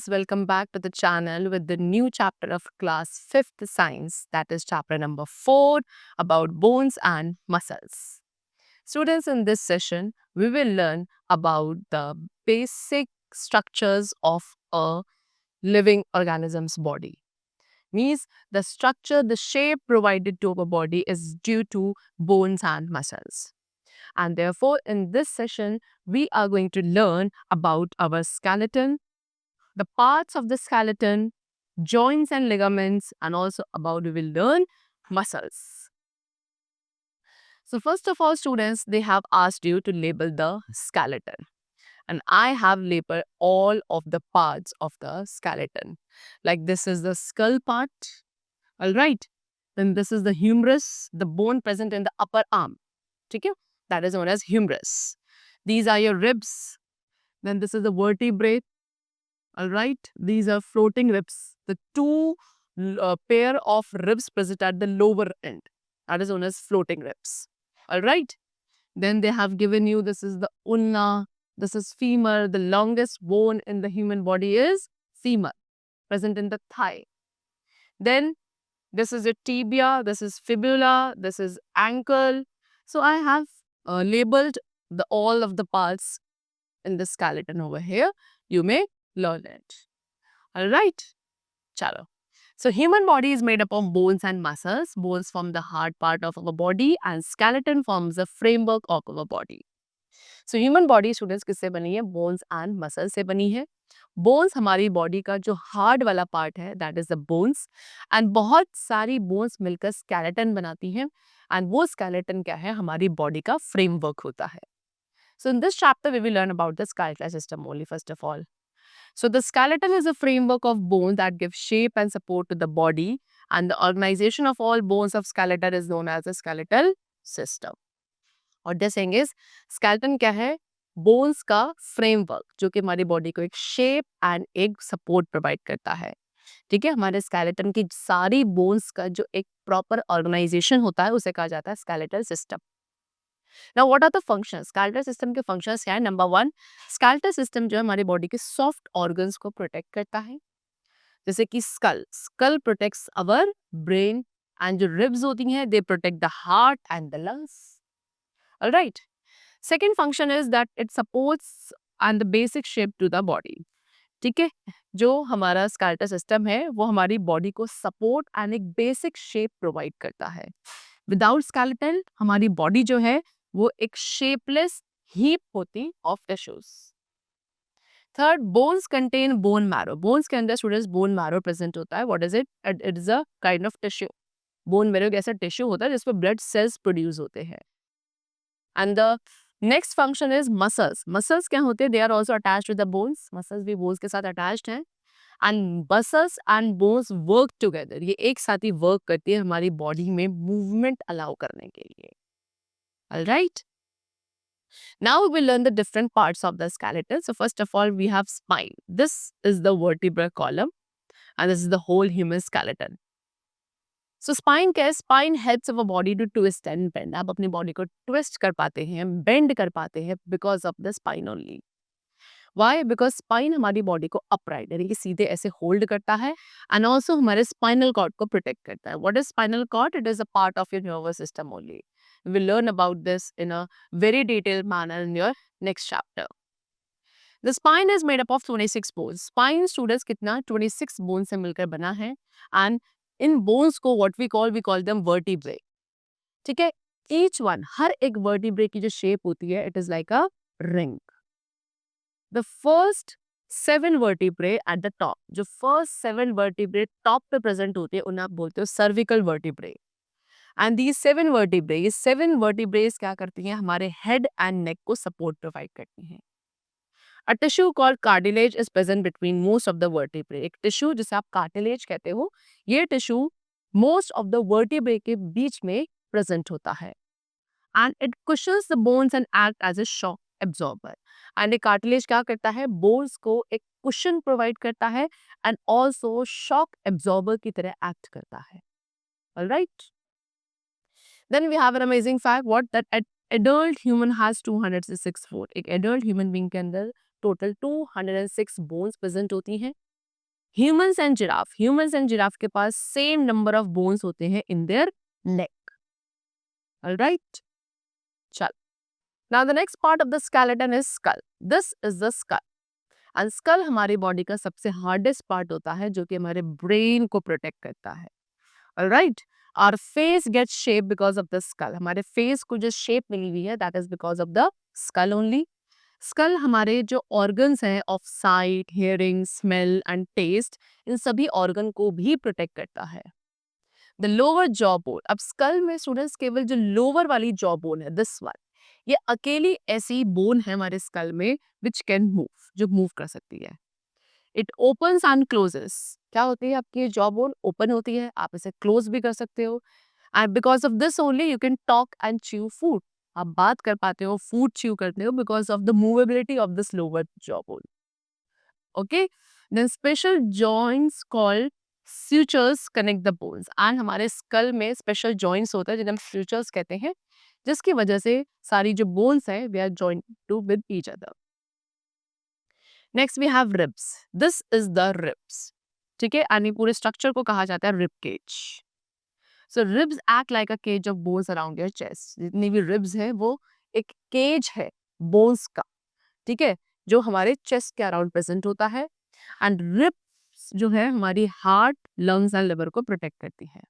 students, welcome back to the channel with the new chapter of class 5th science, that is chapter number 4 about bones and muscles. Students, in this session, we will learn about the basic structures of a living organism's body. Means the structure, the shape provided to our body is due to bones and muscles. And therefore, in this session, we are going to learn about our skeleton, the parts of the skeleton, joints and ligaments, and also about we will learn muscles. So first of all, students, they have asked you to label the skeleton. And I have labeled all of the parts of the skeleton. Like this is the skull part, all right. Then this is the humerus, the bone present in the upper arm. Okay? That is known as humerus. These are your ribs. Then this is the vertebrae. All right, these are floating ribs. The two pair of ribs present at the lower end. That is known as floating ribs. All right. Then they have given you this is the ulna, this is femur. The longest bone in the human body is femur, present in the thigh. Then this is your tibia, this is fibula, this is ankle. So I have labeled all of the parts in the skeleton over here. You may learn it. All right. Chalo. So human body is made up of bones and muscles. Bones form the hard part of our body and skeleton forms the framework of our body. So human body students किससे बनी है? Bones and muscles से बनी है. Bones हमारी body का जो hard वाला part है, that is the bones. And बहुत सारी bones मिलकर skeleton बनाती हैं. And वो skeleton क्या है? हमारी body का framework होता है. So in this chapter, we will learn about the skeletal system only first of all. So the skeleton is a framework of bones that gives shape and support to the body, and the organization of all bones of skeleton is known as the skeletal system. और this thing is skeleton क्या है? Bones का framework जो कि हमारी body को एक shape and एक support provide करता है. ठीक है, हमारे skeleton की सारी bones का जो एक proper organization होता है उसे कहा जाता है skeletal system. Now, what are the functions? Skeletal system के functions क्या है? Number 1, skeletal system जो है हमारी body के soft organs को protect करता है. जैसे कि skull protects our brain and जो ribs होती हैं they protect the heart and the lungs. Alright. Second function is that it supports and the basic shape to the body. ठीक है, जो हमारा skeletal system है वो हमारी body को support and एक basic shape provide करता है. Without skeleton हमारी body जो है वो एक shapeless heap होती of tissues. Third, bones contain bone marrow. Bones के अंदर students bone marrow present होता है. What is it? It is a kind of tissue. Bone marrow एक ऐसा tissue होता है जिसपे blood cells produce होते हैं. And the next function is muscles. Muscles क्या होते हैं? They are also attached with the bones. Muscles भी bones के साथ attached हैं. And muscles and bones work together. ये एक साथ ही work करती है हमारी body में movement allow करने के लिए. Alright. Now we will learn the different parts of the skeleton. So first of all, we have spine. This is the vertebral column and this is the whole human skeleton. So spine क्या है? Spine helps our body to twist and bend. आप अपनी body को twist कर पाते हैं, bend कर पाते हैं because of the spine only. Why? Because spine हमारी body को upright यानी कि सीधे ऐसे hold करता है and also हमारे spinal cord को protect करता है. What is spinal cord? It is a part of your nervous system only. We will learn about this in a very detailed manner in your next chapter. The spine is made up of 26 bones. Spine students कितना 26 bones से मिलकर बना है and in bones को what we call them vertebrae. ठीक है, each one हर एक vertebrae की जो shape होती है it is like a ring. The first 7 vertebrae at the top, जो first 7 vertebrae top पे present होते हैं उन्हें आप बोलते हो cervical vertebrae. And these 7 vertebrae क्या करती हैं? हमारे head and neck को support provide करती हैं. A tissue called cartilage is present between most of the vertebrae. एक tissue जिसे आप cartilage कहते हो, ये tissue most of the vertebrae के बीच में present होता है. And it cushions the bones and act as a shock absorber. And एक cartilage क्या करता है? Bones को एक cushion provide करता है and also shock absorber की तरह act करता है. Alright. Then we have an amazing fact what that adult human has 206 bones. एक adult human being के अंदर total 206 bones present होती हैं. ह्यूमंस एंड जिराफ के पास सेम नंबर ऑफ बोन्स होते हैं इन देयर नेक. ऑलराइट, चल. Now the next part of the skeleton is skull. This is the skull. And skull हमारी बॉडी का सबसे हार्डेस्ट पार्ट होता है जो कि हमारे ब्रेन को प्रोटेक्ट करता है. Alright, our face gets shape because of the skull. हमारे फेस को जो शेप मिली हुई है that is because of the skull only. Skull हमारे जो ऑर्गन्स हैं of sight, hearing, smell and taste, इन सभी ऑर्गन को भी प्रोटेक्ट करता है. The lower jaw bone. अब स्कल में स्टूडेंट्स केवल जो लोअर वाली जॉ बोन है, दिस वन, ये अकेली ऐसी बोन है हमारे स्कल में विच कैन मूव, जो मूव कर सकती है. It opens and closes. क्या होती है आपकी जॉ बोन? ओपन होती है, आप इसे क्लोज भी कर सकते हो. And because of this only you can talk and chew food. आप बात कर पाते हो, फूड च्यू करते हो because of the movability of this lower jaw bone. Okay, then special joints called sutures connect the bones. And हमारे skull में special joints होता है जिन्हें हम स्यूचर्स कहते हैं, जिसकी वजह से सारी जो बोन्स है वे are joint to with each other. Next we have ribs. This is the ribs. ठीक है, यानी पूरे स्ट्रक्चर को कहा जाता है rib cage. So ribs act like a cage of bones around your chest. जितनी भी रिब्स है वो एक केज है बोन्स का. ठीक है, जो हमारे चेस्ट के अराउंड प्रेजेंट होता है. एंड रिब्स जो है हमारी हार्ट, लंग्स एंड लिवर को प्रोटेक्ट करती है.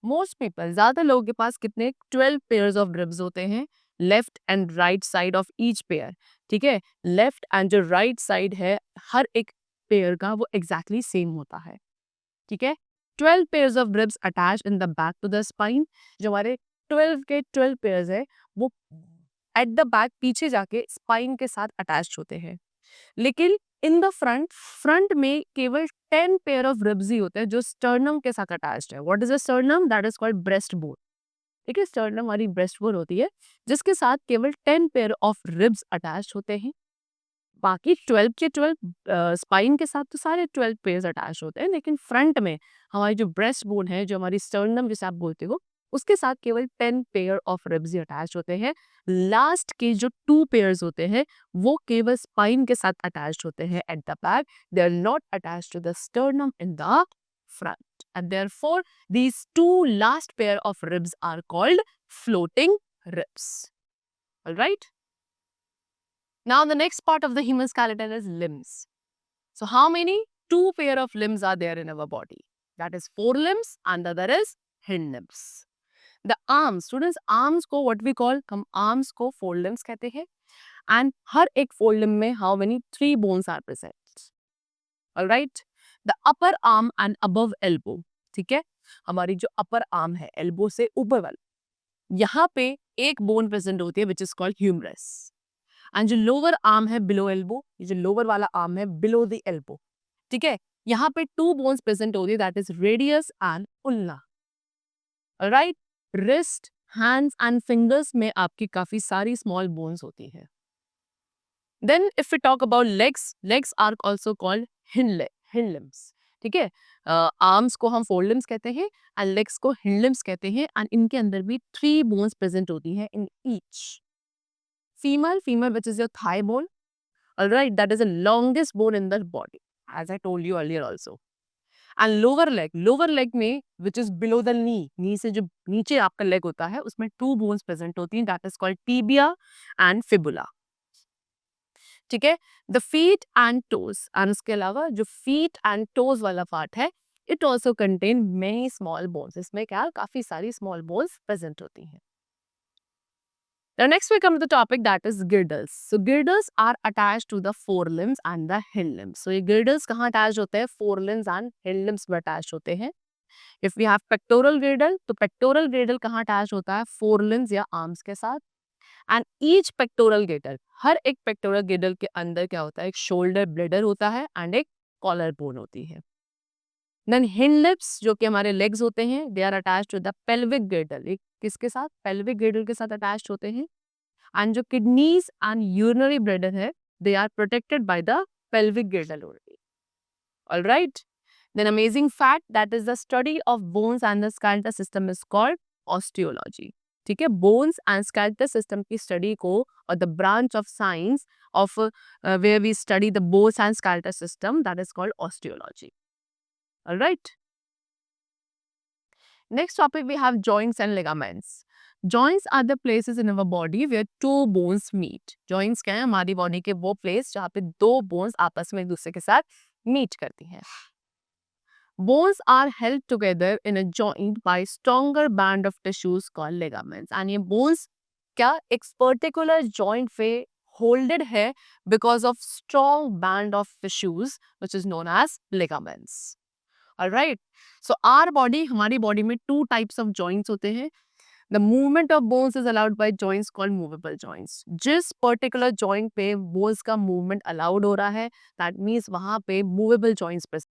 मोस्ट पीपल, ज्यादा लोगों के पास कितने 12 पेयर्स ऑफ रिब्स होते हैं, left and right side of each pair. ठीक है, लेफ्ट एंड जो राइट साइड है हर एक पेयर का वो एग्जैक्टली सेम होता है. ठीक है, 12 pairs of ribs attach in the back to the spine. जो हमारे 12 के 12 पेयर्स है वो एट द बैक पीछे जाके स्पाइन के साथ अटैच होते हैं. लेकिन इन द फ्रंट में केवल 10 पेयर ऑफ रिब्स ही होते हैं जो स्टर्नम के साथ अटैच्ड है. What is a sternum? That is called breast bone. ठीक है, स्टर्नम हमारी ब्रेस्ट बोन होती है जिसके साथ केवल 10 पेयर ऑफ रिब्स अटैच्ड होते हैं. बाकी 12 के 12 स्पाइन के साथ तो सारे 12 पेयर्स अटैच होते हैं, लेकिन फ्रंट में हमारी जो ब्रेस्ट बोन है, जो हमारी स्टर्नम जिसे आप बोलते हो, उसके साथ केवल 10 pair of ribs he attach होते हैं. लास्ट के जो 2 पेयर्स होते हैं वो केवल स्पाइन के साथ अटैच होते हैं at the back. They are not attach to the sternum in the front, and therefore these 2 last pair of ribs are called floating ribs. All right, now the next part of the human skeleton is limbs. So how many? 2 pair of limbs are there in our body, that is forelimbs and the other is hind limbs. The arms, students, arms को what we call, हम arms को forelimbs कहते हैं. And हर एक forelimb में how many? 3 bones are present. All right, the upper arm and above elbow. ठीक है, हमारी जो अपर आर्म है एल्बो से ऊपर वाला, यहाँ पे एक बोन प्रेजेंट होती है which is called humerus. And जो लोअर आर्म है बिलो एल्बो, ये जो लोअर वाला आर्म है बिलो द एल्बो. ठीक है, यहाँ पे 2 बोन्स प्रेजेंट होती है that is radius and ulna. Alright, wrist, hands and fingers में आपकी काफी सारी स्मॉल बोन्स होती है. Then if we talk about legs, legs are also called hind limbs. ठीक है, आर्म्स को हम फोर लिम्स कहते हैं एंड लेग्स को हिंड लिम्स कहते हैं. एंड इनके अंदर भी 3 बोन्स प्रेजेंट होती हैं in each. Femur which is your thigh bone. All right, that is the longest bone in the body, as I told you earlier also. And lower leg में which is below the knee से जो नीचे आपका leg होता है उसमें 2 bones present होती हैं, that is called tibia and fibula. ठीक है, the feet and toes. And उसके अलावा जो फीट एंड टोज वाला पार्ट है it also contain many small bones. इसमें क्या काफी सारी स्मॉल बोन्स प्रेजेंट होती हैं. Now next we come to the topic that is girdles. So girdles are attached to the forelimbs and the hind limbs. So ये girdles कहाँ attached होते हैं? Forelimbs and hind limbs में attached होते हैं. If we have pectoral girdle, तो pectoral girdle कहाँ attached होता है? Forelimbs या arms के साथ. एंड ईच पेक्टोरल गिर्डल, हर एक पेक्टोरल गिर्डल के अंदर क्या होता है? एक शोल्डर ब्लेडर होता है एंड एक कॉलर बोन होती है. देन हिंड लिप्स जो कि हमारे लेग्स होते हैं they are attached to the pelvic girdle. एक किसके साथ? पेल्विक गिर्डल के साथ अटैच्ड होते हैं. एंड जो किडनीज एंड यूरिनरी ब्लेडर है they are protected by the pelvic girdle only. Alright, then amazing fact that is the study of bones and the skeletal system is called osteology. ठीक है, bones and skeletal system की study को और the branch of science of where we study the bones and skeletal system that is called osteology. Alright. Next topic we have joints and ligaments. Joints are the places in our body where two bones meet. Joints क्या है? हमारी body के वो place जहाँ पे दो bones आपस में एक दूसरे के साथ मीट करती हैं. Bones are held together in a joint by stronger band of tissues called ligaments. And ये bones क्या एक particular joint पे holded है because of strong band of tissues which is known as ligaments. Alright. So our body, हमारी body में two types of joints होते हैं. The movement of bones is allowed by joints called movable joints. जिस particular joint पे bones का movement allowed हो रहा है, that means वहाँ पे movable joints present.